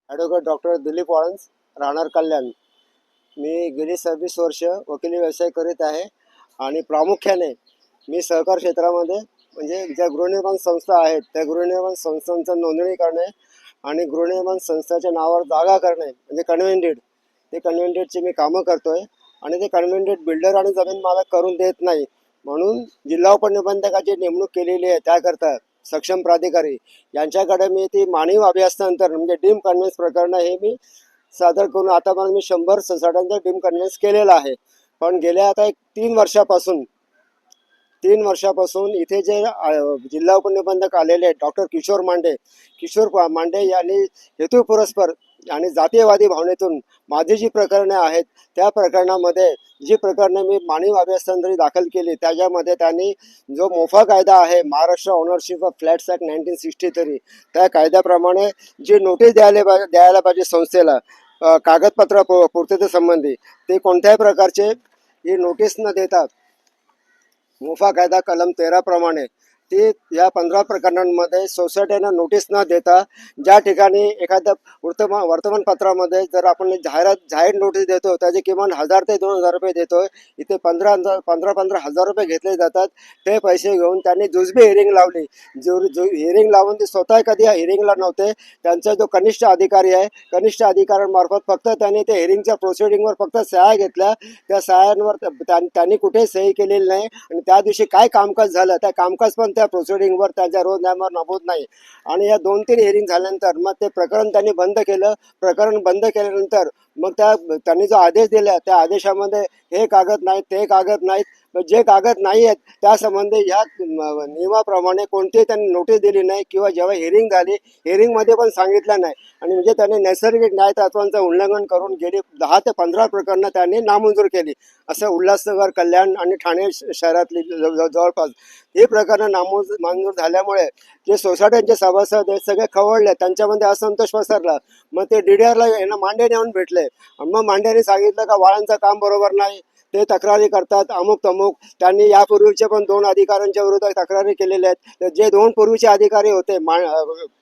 Advocate doctor Dilip वाळंज, राहणार कल्याण. मी गेली 26 वर्ष वकिली व्यवसाय करीत आहे आणि प्रामुख्याने मी सहकार क्षेत्रामध्ये म्हणजे ज्या गृहनिर्माण संस्था आहेत त्या गृहनिर्माण संस्थांचं नोंदणी करणे आणि गृहनिर्माण संस्थाच्या नावावर जागा करणे म्हणजे कन्व्हेंटेड ते कन्व्हेंटेडची मी कामं करतोय आणि ते कन्व्हेंटेड बिल्डर आणि जमीन मालक करून देत नाही म्हणून जिल्हा उपनिबंधकाची नेमणूक केलेली आहे. त्याकरता सक्षम प्राधिकारी यांच्याकडे मी ती मानवी अभ्यासानंतर म्हणजे डीम कन्व्हेन्स प्रकरण हे मी सादर करून आतापर्यंत मी 100 सोसायट्यांचा डीम कन्व्हेन्स केलेला आहे. पण गेल्या आता एक 3 वर्षापासून इथे जे जिल्हा उपनिबंधक आलेले आहेत डॉक्टर किशोर मांडे यांनी हेतुपुरस्पर आणि जातीयवादी भावनेतून माझी जी प्रकरणे आहेत त्या प्रकरणामध्ये जी प्रकरणे मी मानवी अभ्यासांतरी दाखल केली त्याच्यामध्ये त्यांनी जो मोफा कायदा आहे Maharashtra ownership of flats act 1963 त्या कायद्याप्रमाणे जी नोटीस द्यायला पाहिजे संस्थेला कागदपत्र पूर्ततेसंबंधी ते कोणत्याही प्रकारचे ही नोटीस न देता मोफा कायदा कलम 13 प्रमाणे ती या 15 प्रकरणांमध्ये सोसायट्यांना नोटीस न देता ज्या ठिकाणी एखाद्या वर्तमानपत्रामध्ये जर आपण जाहीर नोटीस देतो त्याचे किमान 1000 ते 2000 रुपये देतोय, इथे 15 हजार रुपये घेतले जातात. ते पैसे घेऊन त्यांनी जुजबी हिअरिंग लावली. हिअरिंग लावून ते स्वतः कधी या हिअरिंगला नव्हते. त्यांचा जो कनिष्ठ अधिकारी आहे कनिष्ठ अधिकाऱ्यांमार्फत फक्त त्यांनी ते हिअरिंगच्या प्रोसिडिंगवर फक्त सह्या घेतल्या. त्या सह्यांवर त्यांनी कुठे सही केलेली नाही आणि त्या दिवशी काय कामकाज झालं त्या कामकाज पण त्या प्रोसिडिंगवर त्यांच्या रोजनाम्यावर नमूद नाही. आणि या 2-3 हिअरिंग झाल्यानंतर मग ते प्रकरण त्यांनी बंद केलं. प्रकरण बंद केल्यानंतर मग त्यांनी जो आदेश दिला त्या आदेशामध्ये हे कागद नाहीत ते कागद नाहीत जे कागद नाही आहेत त्यासंबंधी ह्या नियमाप्रमाणे कोणतीही त्यांनी नोटीस दिली नाही किंवा जेव्हा हिअरिंग झाली हिअरिंगमध्ये पण सांगितलं नाही. आणि म्हणजे त्यांनी नैसर्गिक न्याय तत्वांचं उल्लंघन करून गेली 10 ते 15 प्रकरणं त्यांनी नामंजूर केली. असं उल्हासनगर, कल्याण आणि ठाणे शहरातली जवळपास ही प्रकरणं मंजूर झाल्यामुळे जे सोसायट्यांचे सभासद आहेत सगळे खवळले. त्यांच्यामध्ये असंतोष पसरला. मग ते DDRला मांडे नेऊन भेटले. मग मांडेने सांगितलं का वाळांचं काम बरोबर नाही, ते तक्रारी करतात अमुक तमुक. त्यांनी यापूर्वीचे पण 2 अधिकाऱ्यांच्या विरोधात तक्रारी केलेल्या आहेत. जे 2 पूर्वीचे अधिकारी होते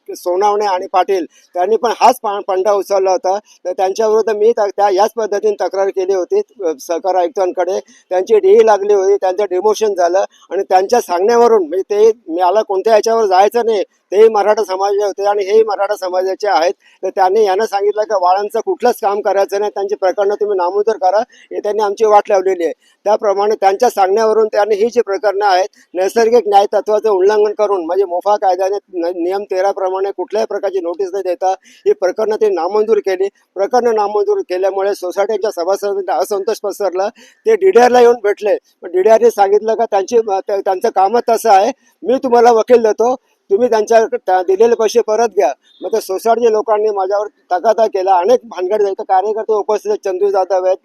सोनावणे आणि पाटील त्यांनी पण हाच पंडा उचलला होता. तर त्यांच्याविरुद्ध मी याच पद्धतीने तक्रार केली होती सहकार आयुक्तांकडे. त्यांची DE लागली होती, त्यांचं डिमोशन झालं आणि त्यांच्या सांगण्यावरून म्हणजे ते मला कोणत्या ह्याच्यावर जायचं नाही, तेही मराठा समाजाचे होते आणि हेही मराठा समाजाचे आहेत. तर त्यांनी यांना सांगितलं की वाळांचं कुठलंच काम करायचं नाही, त्यांची प्रकरणं तुम्ही नामंजूर करा, हे त्यांनी आमची वाट लावलेली आहे. त्याप्रमाणे त्यांच्या सांगण्यावरून त्यांनी ही जी प्रकरणं आहेत नैसर्गिक न्याय तत्वाचं उल्लंघन करून म्हणजे मोफा कायद्याने नियम 13 प्रमाणे कुठल्याही प्रकारची नोटीस न देता ही प्रकरणं ते नामंजूर केली. प्रकरणं नामंजूर केल्यामुळे सोसायटीच्या सभासदांचा असंतोष पसरला. ते DDRला येऊन भेटले. DDRने सांगितलं का त्यांचं कामच तसं आहे, मी तुम्हाला वकील देतो, तुम्ही त्यांच्या दिलेले पैसे परत घ्या. मग त्या सोसायटीच्या लोकांनी माझ्यावर तगादा केला. अनेक भानगड कार्यकर्ते उपस्थित आहेत, चंदू जाधव आहेत,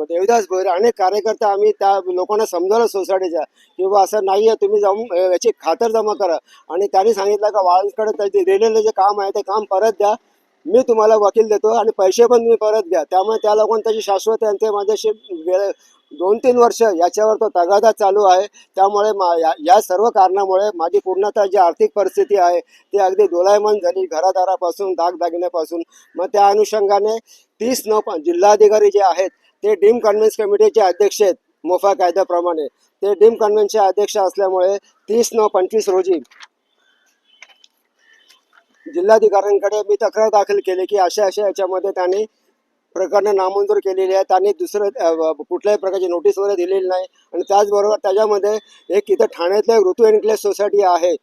देवदास भोईर, अनेक कार्यकर्ते. आम्ही त्या लोकांना समजावलं सोसायटीच्या किंवा असं नाही आहे, तुम्ही जाऊन याची खातरजमा करा. आणि त्यांनी सांगितलं का वाळांकडे दिलेलं जे काम आहे ते काम परत द्या, मी तुम्हाला वकील देतो आणि पैसे पण तुम्ही परत द्या. त्यामुळे त्या लोकांनी त्याची शाश्वती आणि ते माझ्याशी 2-3 वर्ष याच्यावर तो तगादा चालू आहे. त्यामुळे या सर्व कारणामुळे माझी पूर्णतः जी आर्थिक परिस्थिती आहे ती अगदी दोलायमान झाली, घरादारापासून दागदागिन्यापासून. मग त्या अनुषंगाने 30/9 जिल्हाधिकारी जे आहेत ते डीम कन्व्हेन्स कमिटीचे अध्यक्ष आहेत. मोफा कायद्याप्रमाणे ते डीम कन्व्हेन्सचे अध्यक्ष असल्यामुळे 30/9/25 रोजी जिल्हाधिकाऱ्यांकडे मी तक्रार दाखल केली की अशा याच्यामध्ये त्यांनी प्रकरणं नामंजूर केलेली आहे. त्यांनी दुसरं कुठल्याही प्रकारची नोटीस वगैरे दिलेली नाही. आणि त्याचबरोबर त्याच्यामध्ये एक इथं ठाण्यातलं एक ऋतू एन्क्लेव सोसायटी आहे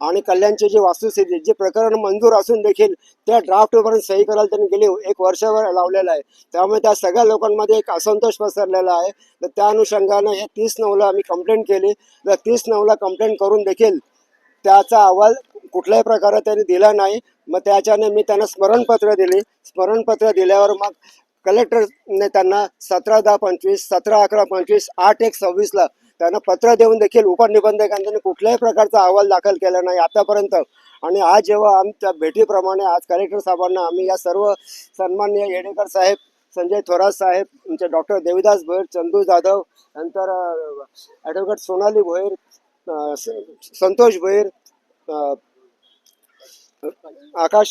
आणि कल्याणची जी वास्तुस्थिती जे प्रकरण मंजूर असून देखील त्या ड्राफ्टवरून सही करायला त्यांनी गेली 1 वर्षावर लावलेलं आहे. त्यामुळे त्या सगळ्या लोकांमध्ये एक असंतोष पसरलेला आहे. तर त्या अनुषंगाने हे 30/9ला आम्ही कंप्लेंट केली. तर 30/9ला कंप्लेंट करून देखील त्याचा अहवाल कुठल्याही प्रकारे त्यांनी दिला नाही. मग त्याच्याने मी त्यांना स्मरणपत्र दिली. स्मरणपत्र दिल्यावर मग कलेक्टरने त्यांना 17/10/25, 17/11/25, 8/1/26ला त्यांना पत्र देऊन देखील उपनिबंधकांनी कुठल्याही प्रकारचा अहवाल दाखल केला नाही आतापर्यंत. आणि आज जेव्हा आमच्या भेटीप्रमाणे आज कलेक्टर साहेबांना आम्ही या सर्व सन्माननीय येडेकर साहेब, संजय थोरात साहेब, आमचे डॉक्टर देविदास भोईर, चंदू जाधव, नंतर ॲडव्होकेट सोनाली भोईर, संतोष भोईर, आकाश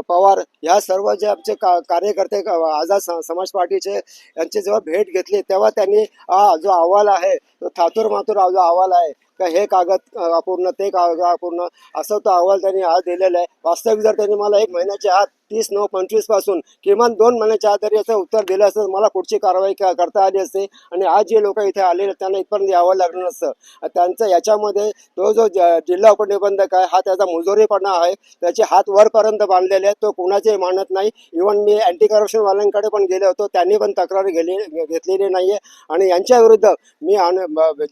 पवार ह्या सर्व जे आमचे कार्यकर्ते आझाद समाज पार्टीचे यांची जेव्हा भेट घेतली तेव्हा त्यांनी जो अहवाल आहे तो थातूर मातूर जो अहवाल आहे का हे कागद अपूर्ण ते कागद अपूर्ण असं तो अहवाल त्यांनी आज दिलेला आहे. वास्तविक जर त्यांनी मला 1 महिन्याच्या आत 30/9/25 पासून किमान 2 महिन्याच्या आत जरी याचं उत्तर दिलं असतं मला पुढची कारवाई करता आली असते आणि आज जे लोक इथे आलेले त्यांना इथपर्यंत यावं लागलं नसतं. त्यांचं याच्यामध्ये तो जो जिल्हा उपनिबंधक आहे हा त्याचा मुजोरीपणा आहे. त्याचे हात वरपर्यंत बांधलेले आहेत. तो कुणाचे मानत नाही. इव्हन मी अँटी करप्शन वाल्यांकडे पण गेले होतो त्यांनी पण तक्रार घेतलेली नाहीये आणि यांच्या विरुद्ध मी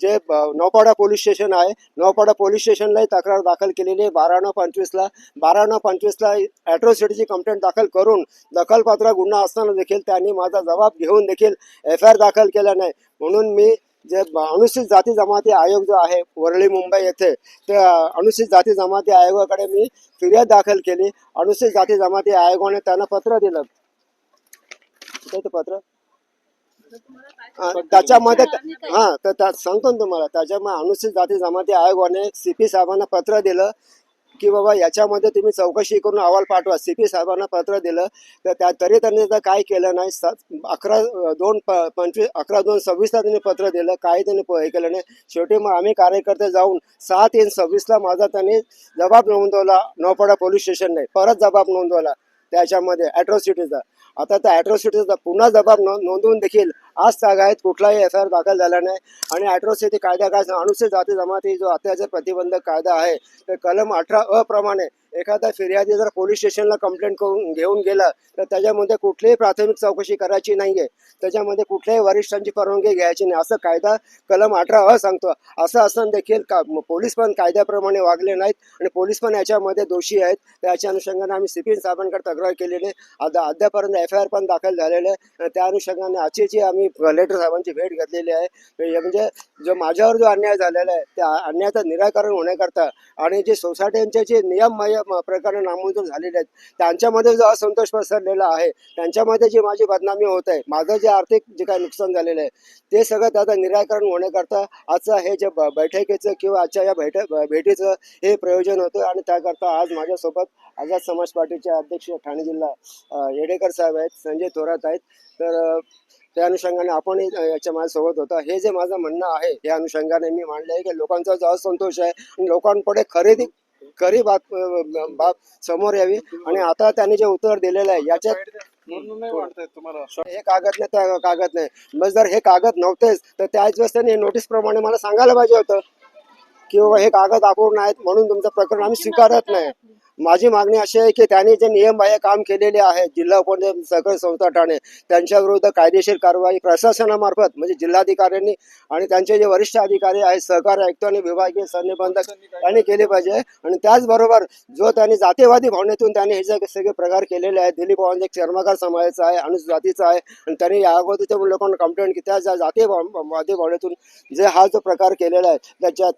जे नौपाडा पोलीस स्टेशन आहे नौपाडा पोलीस स्टेशनलाही तक्रार दाखल केलेली आहे. 12/9/25ला ॲट्रॉसिटीची कंप्लेंट दाखल करून दखलपात्र गुन्हा असताना देखील त्यांनी माझा जबाब घेऊन देखील FIR दाखल केला नाही. म्हणून मी जे अनुसूचित जाती जमाती आयोग जो आहे वरळी मुंबई येथे त्या अनुसूचित जाती जमाती आयोगाकडे मी फिर्याद दाखल केली. अनुसूचित जाती जमाती आयोगाने त्यांना पत्र दिलं. ते पत्र त्याच्यामध्ये तर सांगतो ना तुम्हाला. त्याच्यामुळे अनुसूचित जाती जमाती आयोगाने CP साहेबांना पत्र दिलं की बाबा याच्यामध्ये तुम्ही चौकशी करून अहवाल पाठवा. CP साहेबांना पत्र दिलं तर तरी त्यांनी तर काय केलं नाही. 11/2/25 त्यांनी पत्र दिलं काही त्यांनी हे केलं नाही. शेवटी मग आम्ही कार्यकर्ते जाऊन 7/3/26 माझा त्यांनी जबाब नोंदवला. नौपाडा पोलीस स्टेशनने परत जबाब नोंदवला त्याच्यामध्ये ॲट्रॉसिटीचा. आता त्या ॲट्रॉसिटीचा पुन्हा जबाब नोंदवून देखील आज तागायत कुठलाही FIR दाखल झाला नाही. आणि ॲट्रॉसिटी कायदा काय अनुसूचित जाती जमाती जो अत्याचार प्रतिबंधक कायदा आहे तर कलम 18 प्रमाणे एखादा फिर्यादी जर पोलीस स्टेशनला कंप्लेंट करून घेऊन गेला तर त्याच्यामध्ये कुठलीही प्राथमिक चौकशी करायची नाहीये. त्याच्यामध्ये कुठल्याही वरिष्ठांची परवानगी घ्यायची नाही असं कायदा कलम 18 सांगतो. असं असताना देखील पोलीस पण कायद्याप्रमाणे वागले नाहीत आणि पोलीस पण याच्यामध्ये दोषी आहेत. त्याच्या अनुषंगाने आम्ही CP साहेबांकडे तक्रार केलेली आहे. अद्यापर्यंत FIR पण दाखल झालेले आहे. त्या अनुषंगाने आजची जी आम्ही कलेक्टर साहेबांची भेट घेतलेली आहे म्हणजे जो माझ्यावर जो अन्याय झालेला आहे त्या अन्यायाचं निराकरण होण्याकरता आणि जे सोसायट्यांचे जे नियम प्रकारे नामंजूर झालेले आहेत त्यांच्यामध्ये जो असंतोष पसरलेला आहे त्यांच्यामध्ये जी माझी बदनामी होत आहे माझं जे आर्थिक जे काही नुकसान झालेलं आहे ते सगळं त्याचं निराकरण होण्याकरता आजचं हे जे बैठकीचं किंवा आजच्या या भेटीचं हे प्रयोजन होतं. आणि त्याकरता आज माझ्यासोबत आझाद समाज पार्टीचे अध्यक्ष ठाणे जिल्हा येडेकर साहेब आहेत, संजय थोरात आहेत. तर त्या अनुषंगाने आपण याच्या माझ्यासोबत होता. हे जे माझं म्हणणं आहे या अनुषंगाने मी मांडलं आहे की लोकांचा जो असंतोष आहे आणि लोकांपुढे खरी बाब समोर यावी. आणि आता त्यांनी जे उत्तर दिलेलं आहे याच्यात हे कागद नाही त्या कागद नाही. मग जर हे कागद नव्हतेच तर त्याच वेळेस त्यांनी नोटीस प्रमाणे मला सांगायला पाहिजे होतं की बाबा हे कागद अपूर्ण आहेत म्हणून तुमचं प्रकरण आम्ही स्वीकारत नाही. माझी मागणी अशी आहे की त्यांनी जे नियमबाह्य काम केलेले आहे जिल्हा उपनिबंधक सहकारी संस्था ठाणे त्यांच्या विरुद्ध कायदेशीर कारवाई प्रशासनामार्फत म्हणजे जिल्हाधिकाऱ्यांनी आणि त्यांचे जे वरिष्ठ अधिकारी आहेत सहकारी आयुक्त आणि विभागीय संनिबंधक यांनी केले पाहिजे. आणि त्याचबरोबर जो त्यांनी जातीवादी भावनेतून त्यांनी हे जे सगळे प्रकार केलेले आहेत दिलीप पवार एक चर्मकार समाजाचा आहे अनुसूचित जातीचा आहे आणि त्यांनी या अगोदरच्या लोकांना कंप्लेंट की त्या जातीवादी भावनेतून जे हा जो प्रकार केलेला आहे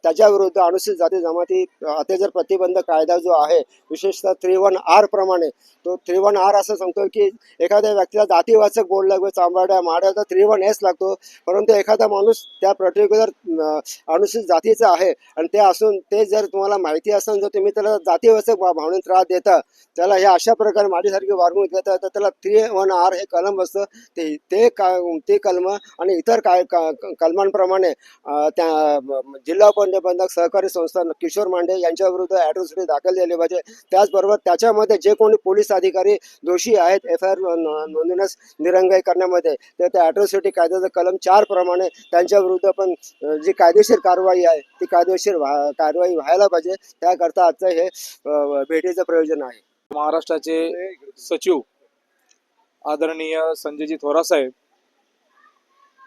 त्याच्या विरुद्ध अनुसूचित जाती जमाती अत्याचार प्रतिबंधक कायदा जो आहे विशेषतः 3(1)R प्रमाणे तो 3(1)R असं सांगतो की एखाद्या व्यक्तीला जातीवाचक बोर्ड लागतो चांबाड्या माड्याचा 3(1)S लागतो. परंतु एखादा माणूस त्या पर्टिक्युलर अनुसूचित जातीचा आहे आणि ते असून ते जर तुम्हाला माहिती असेल जर तुम्ही त्याला जातीवाचक भावनेत त्रास देता त्याला हे अशा प्रकारे माझ्यासारखी वागणूक देतात तर त्याला 3(1)R हे कलम असतं. ते कलम आणि इतर कलमांप्रमाणे त्या जिल्हा उपनिबंधक सहकारी संस्था किशोर मांडे यांच्या विरुद्ध ॲट्रॉसिटी दाखल झाली पाहिजे. त्याचबरोबर त्याच्यामध्ये जे कोणी पोलीस अधिकारी दोषी आहेत FIR नोंदवण्यास दिरंगाई करण्यामध्ये तर त्या ॲट्रॉसिटी कायद्याचा कलम 4 प्रमाणे त्यांच्या विरुद्ध पण जी कायदेशीर कारवाई आहे ती कायदेशीर कारवाई व्हायला पाहिजे. त्याकरता आजचं हे भेटीचं प्रयोजन आहे. महाराष्ट्राचे सचिव आदरणीय संजयजी थोरात साहेब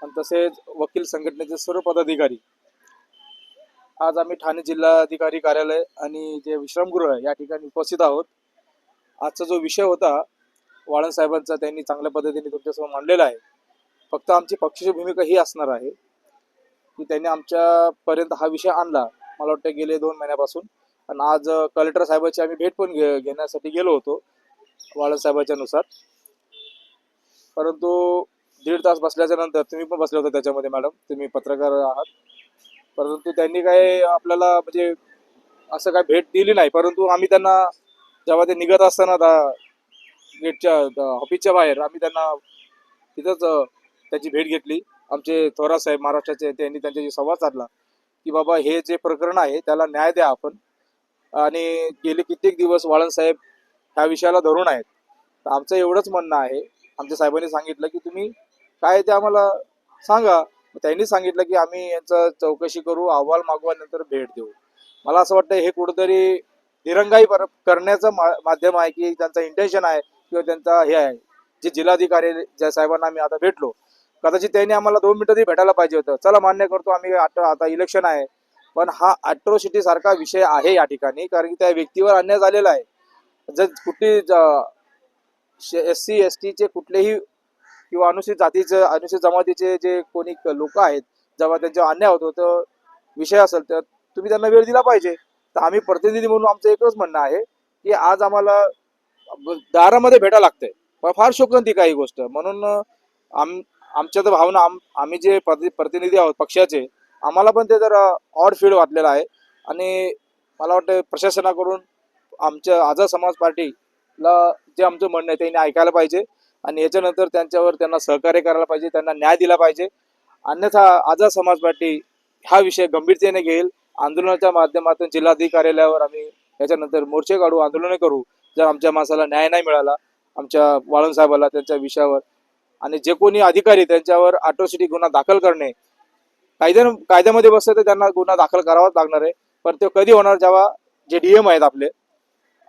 आणि तसेच वकील संघटनेचे सर्व पदाधिकारी आज आम्ही ठाणे जिल्हाधिकारी कार्यालय आणि जे विश्रामगृह आहे या ठिकाणी उपस्थित आहोत. आजचा जो विषय होता वाळन साहेबांचा त्यांनी चांगल्या पद्धतीने तुमच्यासमोर मांडलेला आहे. फक्त आमची पक्षाची भूमिका ही असणार आहे की त्यांनी आमच्यापर्यंत हा विषय आणला मला वाटतं गेले 2 महिन्यापासून. आणि आज कलेक्टर साहेबांची आम्ही भेट पण घेण्यासाठी गेलो होतो वाळन साहेबांच्या नुसार. परंतु 1.5 तास बसल्याच्या नंतर तुम्ही पण बसले होते त्याच्यामध्ये मॅडम, तुम्ही पत्रकार आहात. परंतु त्यांनी काय आपल्याला म्हणजे असं काय भेट दिली नाही. परंतु आम्ही त्यांना जेव्हा ते निघत असताना गेटच्या ऑफिसच्या बाहेर आम्ही त्यांना तिथंच त्यांची भेट घेतली. आमचे थोरात साहेब महाराष्ट्राचे त्यांनी त्यांच्याशी संवाद साधला की बाबा हे जे प्रकरण आहे त्याला न्याय द्या आपण. आणि गेले कित्येक दिवस वाळन साहेब ह्या विषयाला धरून आहेत. तर आमचं एवढंच म्हणणं आहे, आमच्या साहेबांनी सांगितलं की तुम्ही काय ते आम्हाला सांगा. त्यांनी सांगितलं की आम्ही यांचं चौकशी करू, अहवाल मागवा, नंतर भेट देऊ. मला असं वाटतं हे कुठंतरी दिरंगाई करण्याचं माध्यम आहे की त्यांचं इंटेन्शन आहे किंवा त्यांचा हे आहे. जे जिल्हाधिकारी ज्या साहेबांना आम्ही आता भेटलो, कदाचित त्यांनी आम्हाला 2 मिनिटं तरी भेटायला पाहिजे होतं. चला मान्य करतो आम्ही, आता इलेक्शन आहे, पण हा अॅट्रॉसिटी सारखा विषय आहे या ठिकाणी, कारण की त्या व्यक्तीवर अन्याय झालेला आहे. जर कुठली SC ST चे कुठलेही किंवा अनुसूचित जातीचे अनुसूचित जमातीचे जे कोणी लोक आहेत, जेव्हा त्यांच्यावर अन्याय होतो तर विषय असेल तर तुम्ही त्यांना वेळ दिला पाहिजे. तर आम्ही प्रतिनिधी म्हणून आमचं एकच म्हणणं आहे की आज आम्हाला दारामध्ये भेटायला लागतंय, पण फार शोकांतिक आहे ही गोष्ट. म्हणून आमच्या तर भावना आम्ही जे प्रतिनिधी आहोत पक्षाचे, आम्हाला पण ते जरा ऑड फील वाटलेलं आहे. आणि मला वाटतं प्रशासनाकडून आमच्या आझाद समाज पार्टीला जे आमचं म्हणणं आहे त्यांनी ऐकायला पाहिजे आणि याच्यानंतर त्यांना सहकार्य करायला पाहिजे, त्यांना न्याय दिला पाहिजे. अन्यथा आझाद समाज पार्टी हा विषय गंभीरतेने घेईल. आंदोलनाच्या माध्यमातून जिल्हाधिकारी कार्यालयावर आम्ही याच्यानंतर मोर्चे काढू, आंदोलने करू जर आमच्या माणसाला न्याय नाही मिळाला, आमच्या वाळन साहेबाला त्यांच्या विषयावर. आणि जे कोणी अधिकारी त्यांच्यावर अॅट्रॉसिटी गुन्हा दाखल करणे, कायद्यामध्ये बसतं तर त्यांना गुन्हा दाखल करावाच लागणार आहे. पण ते कधी होणार, जेव्हा जे DM आहेत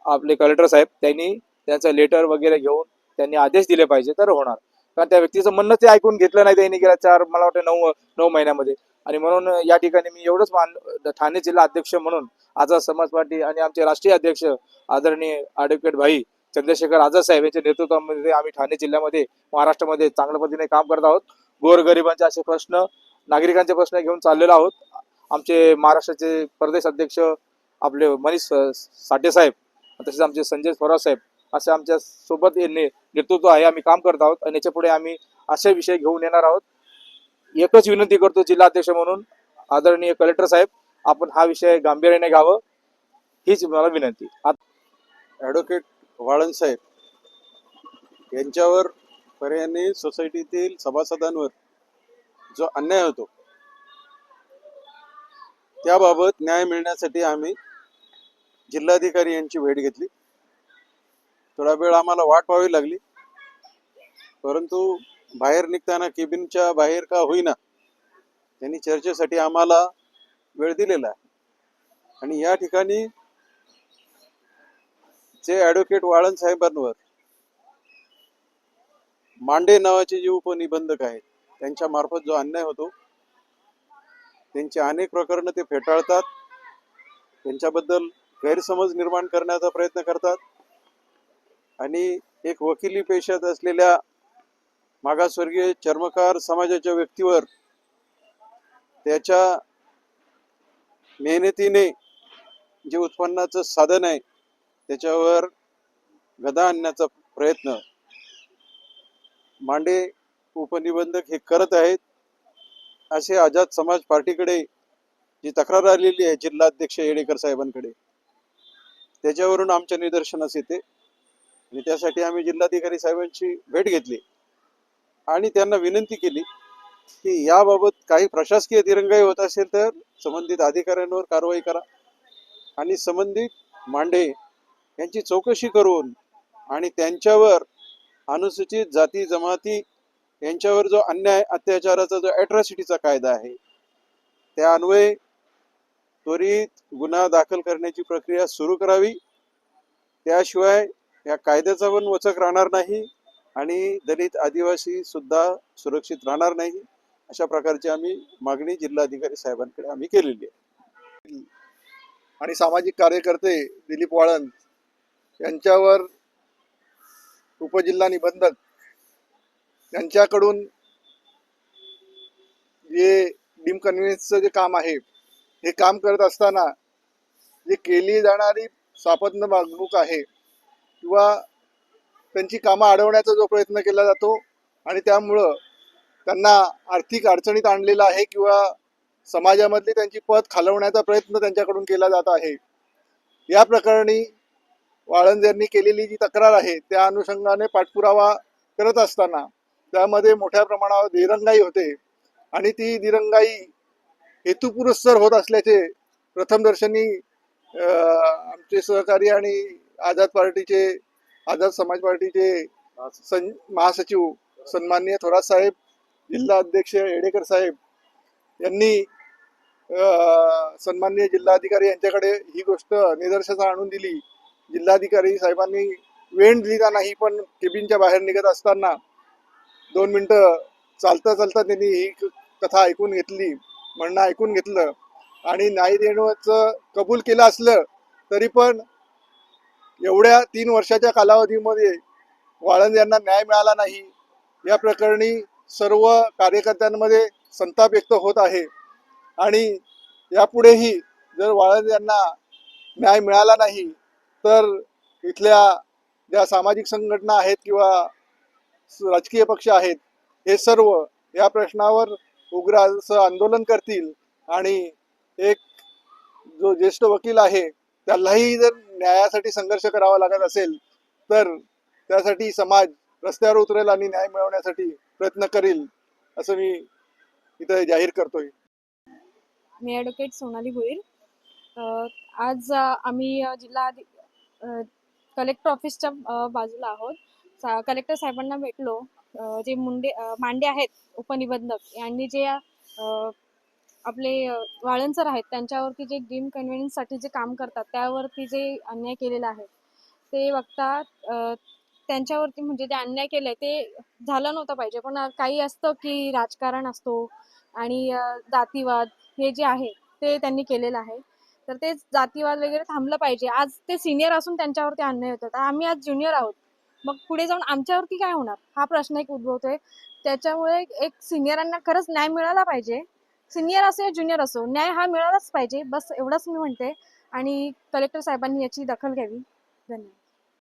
आपले कलेक्टर साहेब त्यांनी त्यांचं लेटर वगैरे घेऊन त्यांनी आदेश दिले पाहिजे तर होणार. कारण त्या व्यक्तीचं म्हणणं ते ऐकून घेतलं नाही त्यांनी गेल्या मला वाटतं 9 महिन्यामध्ये. आणि म्हणून या ठिकाणी मी एवढंच ठाणे जिल्हा अध्यक्ष म्हणून आझाद समाज पार्टी आणि आमचे राष्ट्रीय अध्यक्ष आदरणीय ॲडव्होकेट भाई चंद्रशेखर आझाद साहेब यांच्या नेतृत्वामध्ये आम्ही ठाणे जिल्ह्यामध्ये महाराष्ट्रामध्ये चांगल्या पद्धतीने काम करत आहोत. गोरगरिबांचे असे प्रश्न, नागरिकांचे प्रश्न घेऊन चाललेलो आहोत. आमचे महाराष्ट्राचे प्रदेश अध्यक्ष आपले मनीष साठे साहेब, तसेच आमचे संजय थोरात साहेब असे आमच्या सोबत नेतृत्व आहे. आम्ही काम करत आहोत आणि याच्या पुढे आम्ही असे विषय घेऊन येणार आहोत. एकच विनंती करतो जिल्हाध्यक्ष म्हणून, आदरणीय कलेक्टर साहेब, आपण हा विषय गांभीर्याने घ्यावं हीच मला विनंती. ॲडव्होकेट वाळन साहेब यांच्यावर पर्यायाने सोसायटीतील सभासदांवर जो अन्याय होतो त्याबाबत न्याय मिळण्यासाठी आम्ही जिल्हाधिकारी यांची भेट घेतली. थोडा वेळ आम्हाला वाट पाहावी लागली, परंतु बाहेर निघताना केबिनच्या बाहेर का होईना त्यांनी चर्चेसाठी आम्हाला वेळ दिलेला आहे. आणि या ठिकाणी जे ॲडव्होकेट वाळन साहेबांवर मांडे नावाचे जे उपनिबंधक आहेत त्यांच्या मार्फत जो अन्याय होतो, त्यांची अनेक प्रकरणं ते फेटाळतात, त्यांच्याबद्दल गैरसमज निर्माण करण्याचा प्रयत्न करतात आणि एक वकिली पेशात असलेल्या मागासवर्गीय चर्मकार समाजाच्या व्यक्तीवर त्याच्या मेहनतीने जे उत्पन्नाचं साधन आहे त्याच्यावर गदा आणण्याचा प्रयत्न मांडे उपनिबंधक हे करत आहेत. असे आझाद समाज पार्टीकडे जी तक्रार आलेली आहे जिल्हाध्यक्ष येडेकर साहेबांकडे, त्याच्यावरून आमच्या निदर्शनास येते आणि त्यासाठी आम्ही जिल्हाधिकारी साहेबांची भेट घेतली आणि त्यांना विनंती केली की याबाबत काही प्रशासकीय दिरंगाई होत असेल तर संबंधित अधिकाऱ्यांवर कारवाई करा आणि संबंधित मांडे यांची चौकशी करून आणि त्यांच्यावर अनुसूचित जाती जमाती यांच्यावर जो अन्याय अत्याचाराचा जो ॲट्रॉसिटीचा कायदा आहे त्या अन्वये त्वरित गुन्हा दाखल करण्याची प्रक्रिया सुरू करावी. त्याशिवाय या कायद्याचा पण वचक राहणार नाही आणि दलित आदिवासी सुद्धा सुरक्षित राहणार नाही. अशा प्रकारची आम्ही मागणी जिल्हाधिकारी साहेबांकडे आम्ही केलेली आहे. आणि सामाजिक कार्यकर्ते दिलीप वाळन यांच्यावर उपजिल्हा निबंधक यांच्याकडून जे डीम कन्व्हिन्सचं जे काम आहे हे काम करत असताना जे केली जाणारी सापत्न वागणूक आहे किंवा त्यांची कामं अडवण्याचा जो प्रयत्न केला जातो आणि त्यामुळं त्यांना आर्थिक अडचणीत आणलेला आहे किंवा समाजामधली त्यांची पत खालवण्याचा प्रयत्न त्यांच्याकडून केला जात आहे. या प्रकरणी वाळंज यांनी केलेली जी तक्रार आहे त्या अनुषंगाने पाठपुरावा करत असताना त्यामध्ये मोठ्या प्रमाणावर दिरंगाई होते आणि ती दिरंगाई हेतुपुरस्सर होत असल्याचे प्रथमदर्शनी आमचे सहकारी आणि आझाद समाज पार्टीचे महासचिव सन्माननीय थोरात साहेब, जिल्हा अध्यक्ष येडेकर साहेब यांनी सन्माननीय जिल्हाधिकारी यांच्याकडे ही गोष्ट निदर्शनास आणून दिली. जिल्हाधिकारी साहेबांनी वेळ दिला नाही, पण केबिनच्या बाहेर निघत असताना 2 मिनिटं चालता चालता त्यांनी ही कथा ऐकून घेतली, म्हणणं ऐकून घेतलं आणि न्याय देण्याचं कबूल केलं असलं तरी पण एवढ्या 3 वर्षाच्या कालावधीमध्ये वाळंज यांना न्याय मिळाला नाही. या प्रकरणी सर्व कार्यकर्त्यांमध्ये संताप व्यक्त होत आहे आणि यापुढेही जर वाळंज यांना न्याय मिळाला नाही तर इथल्या ज्या सामाजिक संघटना आहेत किंवा राजकीय पक्ष आहेत हे सर्व या प्रश्नावर उग्र असं आंदोलन करतील आणि एक जो ज्येष्ठ वकील आहे त्यालाही जर न्यायासाठी संघर्ष करावा लागत असेल तर त्यासाठी समाज रस्त्यावर उतरेल आणि न्याय मिळवण्यासाठी प्रयत्न करील असं मी इथं जाहीर करतोय. मी ॲडव्होकेट सोनाली भोईर. आज आम्ही कलेक्टर ऑफिसच्या बाजूला आहोत. कलेक्टर साहेबांना भेटलो. जे मांडे आहेत उपनिबंधक यांनी जे आपले वाळंजर आहेत त्यांच्यावरती जे डीम कन्व्हेन्ससाठी जे काम करतात त्यावरती जे अन्याय केलेला आहे ते बघता त्यांच्यावरती म्हणजे जे अन्याय केले ते झालं नव्हतं पाहिजे. पण काही असतं की राजकारण असतो आणि जातीवाद हे जे आहे ते त्यांनी केलेलं आहे. तर ते जातीवाद वगैरे थांबलं पाहिजे. आज ते सिनियर असून त्यांच्यावरती अन्याय होतात. आम्ही आज ज्युनियर आहोत, मग पुढे जाऊन आमच्यावरती काय होणार हा प्रश्न एक उद्भवतोय. त्याच्यामुळे एक सिनियरांना खरंच न्याय मिळाला पाहिजे. सिनियर असो या ज्युनियर असो, न्याय हा मिळालाच पाहिजे. बस एवढंच मी म्हणते आणि कलेक्टर साहेबांनी याची दखल घ्यावी. धन्यवाद.